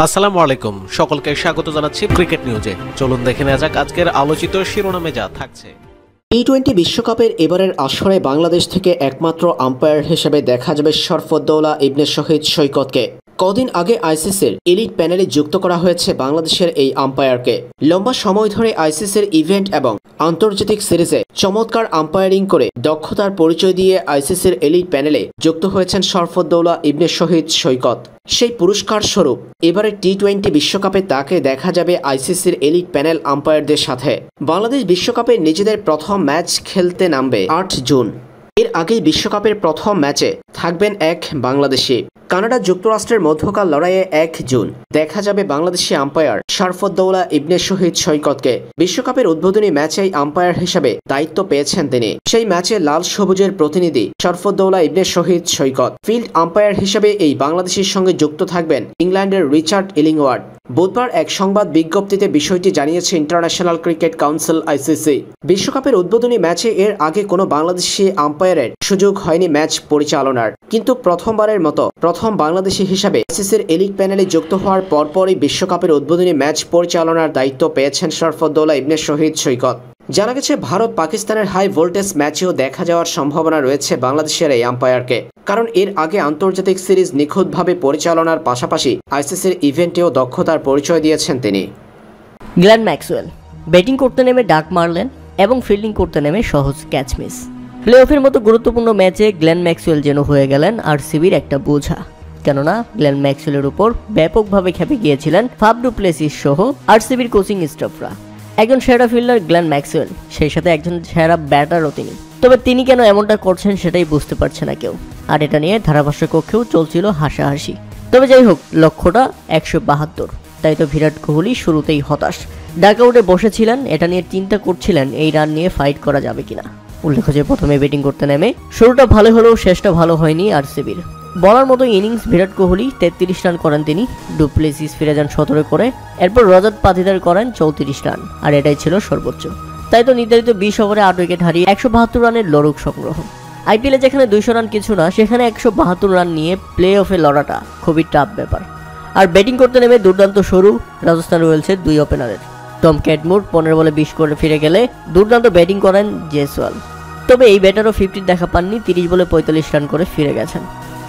আসসালামু আলাইকুম, সকলকে স্বাগত জানাচ্ছি ক্রিকেট নিউজে। চলুন দেখে নেওয়া যাক আজকের আলোচিত শিরোনামে যা থাকছে। টি-20 বিশ্বকাপের এবারের আসরে বাংলাদেশ থেকে একমাত্র আম্পায়ার হিসেবে দেখা যাবে শরফুদ্দৌলা ইবনে শহীদ সৈকতকে। কদিন আগে আইসিসির এলিট প্যানেলে যুক্ত করা হয়েছে বাংলাদেশের এই আম্পায়ারকে। লম্বা সময় ধরে আইসিসির ইভেন্ট এবং আন্তর্জাতিক সিরিজে চমৎকার আম্পায়ারিং করে দক্ষতার পরিচয় দিয়ে আইসিসির এলিট প্যানেলে যুক্ত হয়েছেন শরফুদ্দৌলা ইবনে শহীদ সৈকত। সেই পুরস্কার স্বরূপ এবারে টি-20 বিশ্বকাপে তাকে দেখা যাবে আইসিসির এলিট প্যানেল আম্পায়ারদের সাথে। বাংলাদেশ বিশ্বকাপে নিজেদের প্রথম ম্যাচ খেলতে নামবে 8 জুন। এর আগেই বিশ্বকাপের প্রথম ম্যাচে থাকবেন এক বাংলাদেশি। কানাডা যুক্তরাষ্ট্রের মধ্যকার লড়াইয়ে 1 জুন দেখা যাবে বাংলাদেশি আম্পায়ার শরফুদ্দৌলা ইবনে শহীদ সৈকতকে। বিশ্বকাপের উদ্বোধনী ম্যাচেই আম্পায়ার হিসেবে দায়িত্ব পেয়েছেন তিনি। সেই ম্যাচে লাল সবুজের প্রতিনিধি শরফুদ্দৌলা ইবনে শহীদ সৈকত। ফিল্ড আম্পায়ার হিসেবে এই বাংলাদেশির সঙ্গে যুক্ত থাকবেন ইংল্যান্ডের রিচার্ড ইলিংওয়ার্ড। বুধবার এক সংবাদ বিজ্ঞপ্তিতে বিষয়টি জানিয়েছে ইন্টারন্যাশনাল ক্রিকেট কাউন্সিল আইসিসি। বিশ্বকাপের উদ্বোধনী ম্যাচে এর আগে কোনো বাংলাদেশি আম্পায়ারের সুযোগ হয়নি ম্যাচ পরিচালনার, কিন্তু প্রথমবারের মতো প্রথম বাংলাদেশি হিসাবে আইসিসির এলিট প্যানেলে যুক্ত হওয়ার পরপরই বিশ্বকাপের উদ্বোধনী ম্যাচ পরিচালনার দায়িত্ব পেয়েছেন শরফুদ্দৌলা ইবনে শহীদ সৈকত। জানা গেছে ভারত পাকিস্তানের হাই ভোল্টেজ ম্যাচেও দেখা যাওয়ার সম্ভাবনা রয়েছে বাংলাদেশের এই আম্পায়ারকে, কারণ এর আগে আন্তর্জাতিক সিরিজ নিখুঁতভাবে পরিচালনার পাশাপাশি আইসিসির ইভেন্টেও দক্ষতার পরিচয় দিয়েছেন তিনি। গ্লেন ম্যাক্সওয়েল ব্যাটিং করতে নেমে ডাক মারলেন এবং ফিল্ডিং করতে নেমে সহজ ক্যাচ মিস। প্লে অফের মতো গুরুত্বপূর্ণ ম্যাচে গ্লেন ম্যাক্সওয়েল যেন হয়ে গেলেন আরসিবির একটা বোঝা। কেননা গ্লেন ম্যাক্সওয়েলের উপর ব্যাপকভাবে খেপে গিয়েছিলেন ফাফ ডু প্লেসিস সহ আরসিবির কোচিং স্টাফরা। একজন সেরা ফিল্ডার গ্লেন ম্যাক্সওয়েল, সেই সাথে একজন সেরা ব্যাটারও তিনি। তবে তিনি কেন এমনটা করছেন সেটাই বুঝতে পারছে না কেউ। আর এটা নিয়ে ধারাভাষ্য কক্ষেও চলছিল হাসাহাসি। তবে যাই হোক, লক্ষ্যটা 172। তাই তো বিরাট কোহলি শুরুতেই হতাশ। ডাকআউটে বসেছিলেন, এটা নিয়ে চিন্তা করছিলেন এই রান নিয়ে ফাইট করা যাবে কিনা। উল্লেখ্য যে প্রথমে ব্যাটিং করতে নেমে শুরুটা ভালো হলেও শেষটা ভালো হয়নি আরসিবির। বলার মতো ইনিংস বিরাট কোহলি 33 রান করেন তিনি, ডু প্লেসিস ফিরে যান 17 করে, এরপর রজত পাতিদার করেন 34 রান, আর এটাই ছিল সর্বোচ্চ। তাই তো নির্ধারিত 20 ওভারে 8 উইকেট হারিয়ে 172 রানের লড়ুক সংগ্রহ। আইপিএলে যেখানে 200 রান কিছু না, সেখানে 172 রান নিয়ে প্লে অফে লড়াটা খুবই টাফ ব্যাপার। আর ব্যাটিং করতে নেমে দুর্দান্ত শুরু রাজস্থান রয়্যালসের 2 ওপেনারের। টম ক্যাটমুর 15 বলে 20 করে ফিরে গেলে দুর্দান্ত ব্যাটিং করেন জেসওয়াল। তবে এই ব্যাটারও 50 দেখা পাননি, 30 বলে 45 রান করে ফিরে গেছেন।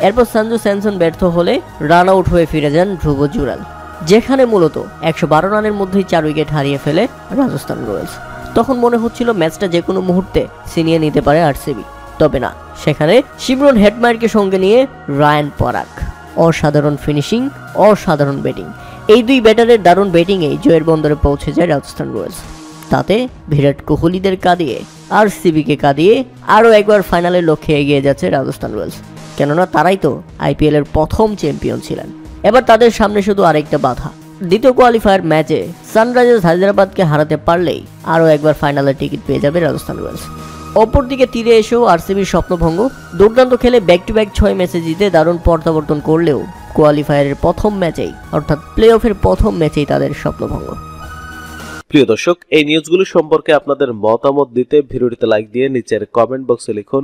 এরপর সঞ্জু স্যামসন ব্যর্থ হলে রান আউট হয়ে ফিরে যান ধ্রুব জুরাল, যেখানে মূলত 112 রানের মধ্যেই 4 উইকেট হারিয়ে ফেলে রাজস্থান রয়্যালস। তখন মনে হচ্ছিল ম্যাচটা যে কোনো মুহূর্তে ছিনিয়ে নিতে পারে আরসিবি। তবে না, সেখানে শিমরন হেটমায়ারকে সঙ্গে নিয়ে রায়ান পরাগ। অসাধারণ ফিনিশিং, অসাধারণ ব্যাটিং, এই 2 ব্যাটারের দারুণ ব্যাটিংয়েই জয়ের বন্দরে পৌঁছে যায় রাজস্থান রয়্যালস। তাতে বিরাট কোহলিদের কাঁদিয়ে আরসিবিকে কাঁদিয়ে আরও একবার ফাইনালের লক্ষ্যে এগিয়ে যাচ্ছে রাজস্থান রয়্যালস। কেননা তারাই তো আইপিএলের প্রথম চ্যাম্পিয়ন ছিলেন। এবার তাদের সামনে শুধু আরেকটা বাধা। দ্বিতীয় কোয়ালিফায়ার ম্যাচে সানরাইজার্স হায়দ্রাবাদকে হারাতে পারলেই আরও একবার ফাইনালের টিকিট পেয়ে যাবে রাজস্থান রয়্যালস। অপরদিকে তীরে এসেও আরসিবির স্বপ্নভঙ্গ। দুর্দান্ত খেলে ব্যাক টু ব্যাক 6 ম্যাচে জিতে দারুণ প্রত্যাবর্তন করলেও কোয়ালিফায়ারের প্রথম ম্যাচেই অর্থাৎ প্লে অফের প্রথম ম্যাচেই তাদের স্বপ্নভঙ্গ। প্রিয় দর্শক, এই নিউজগুলো সম্পর্কে আপনাদের মতামত দিতে ভিডিওটিতে লাইক দিয়ে নিচের কমেন্ট বক্সে লিখুন